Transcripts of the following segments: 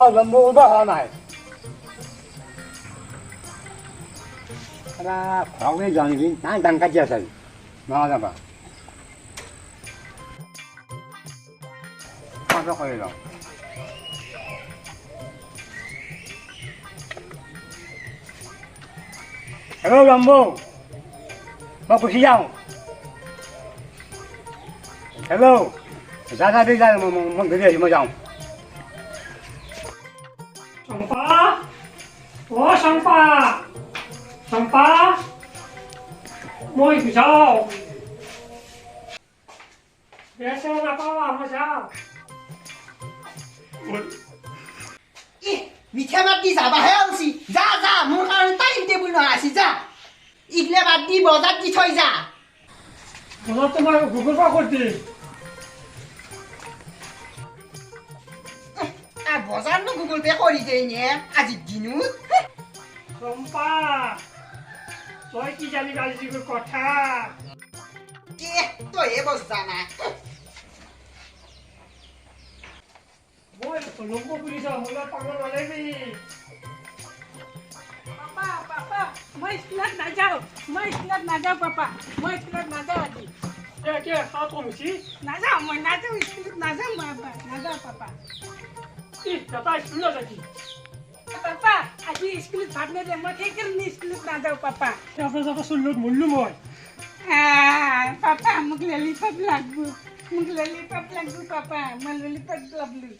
Lambo ba này. Ra khoảng cái giờ gì nãy đang cái gì nó ra bà. Không có gì đâu. Hello Lambo. Mau pergi jauh. Hello. Ra đi ra một cái gì mà dòng. Sòng phá. Ủa sòng phá. Sòng phá. Môi thì sao? Để xem là có làm sao? মিঠা মাত দি যাবা হে আলছি যা যা মোৰ কাৰণে time table নহয় আছে যা ইগলে বাদ দি বজাত দি থৈ যা বজাত তোমাৰ গুগল পে কৰি দি বজাৰ নো গুগল পে কৰি দেই নে আজি দিনত চম্পা তই কি জানি আজি কথা কে তই এ বস জানা Boy, tolong ko bisa mula panggil lagi. Papa, mau istirahat nak jauh, papa, mau istirahat nak jauh lagi. Ya, kau tunggu sih. Nak jauh, istirahat papa. Ih, kata istirahat lagi. Papa, aji istirahat partner dia mau kekir ni istirahat nak jauh papa. Siapa sulut mulu boy. Papa, mau lollipop lagu papa, mau lollipop lagu.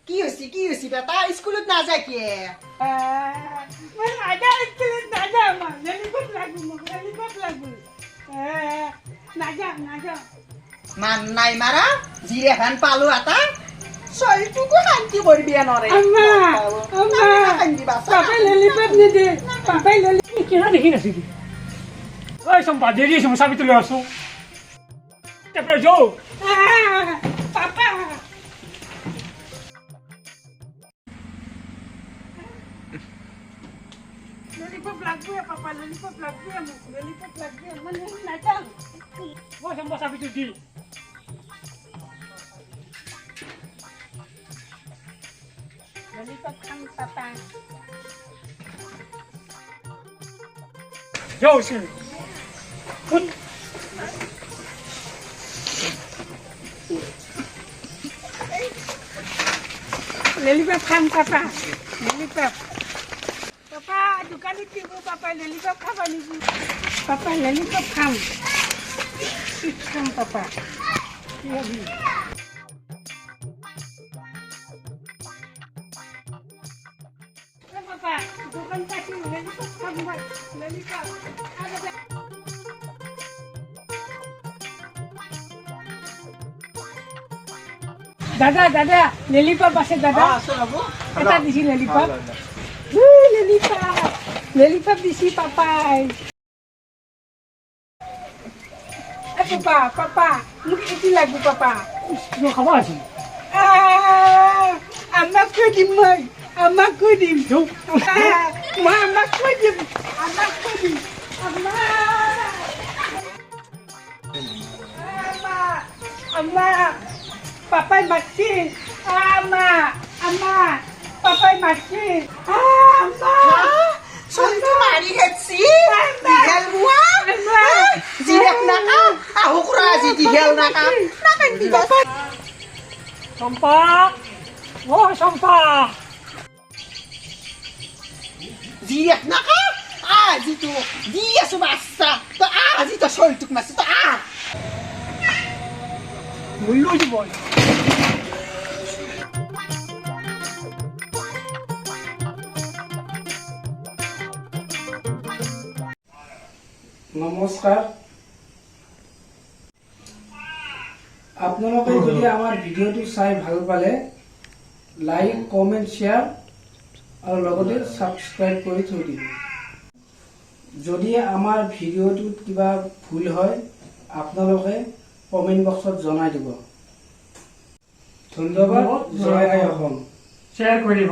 কি হইছি বেটা স্কুলত না যায় কি Mau ada istirahat nak jauh mah, lollipop lagu. Nak jauh. মান নাই মারা জিরে খান পালো আতা শরীরটুকু শান্তি করবি নরে Amma, papa lollipop ni deh, papa lollipop. Ini kira deh sih. Oi, sampai jadi semua sapi tu langsung. Tapi jauh. Papa. Lollipop lagu ya papa, lollipop lagu ya mana natang. Wah, sampai sapi tu di. Lollipop kan papa. Jauh sih. Put. Lollipop kan papa, lollipop. Papa, dukan itu ibu papa lollipop kapan ibu? Papa lollipop kam. Kam papa. Ya bu. Papa, dukan kasih lollipop kam buat lollipop. Ada. Dada, lollipop আছে দাদা এটা দিছি lollipop lollipop দিছি পাপাই papa মোক এটি লাগবো papa Lu kamu sih. আমাক কৈ দিম আমাক কৈ দিম Amma, papai mati. Amma, papai mati. Amma. শরীরটু মারি হেছি দিঘেল বুয়া জিরেক নাকা আহুকুরা আজি দিঘেল নাকা নাকান দিবা Sampah. Oh, sampah. জিরেক নাকা আজি তো দিয়া সুবাসা তো আজি তো শরীরটুক মাসি তো Mulu je boy. নমস্কাৰ আপোনালোকে যদি আমাৰ ভিডিঅ'টো চাই ভাল পালে লাইক কমেন্ট শ্বেয়াৰ আৰু লগতে সাবস্ক্ৰাইব কৰি থৈ দিব যদি আমাৰ ভিডিঅ'টোত কিবা ভুল হয় আপোনালোকে কমেন্ট বক্সত জনাই দিব ধন্যবাদ জয় আই অসম Share করে দিব।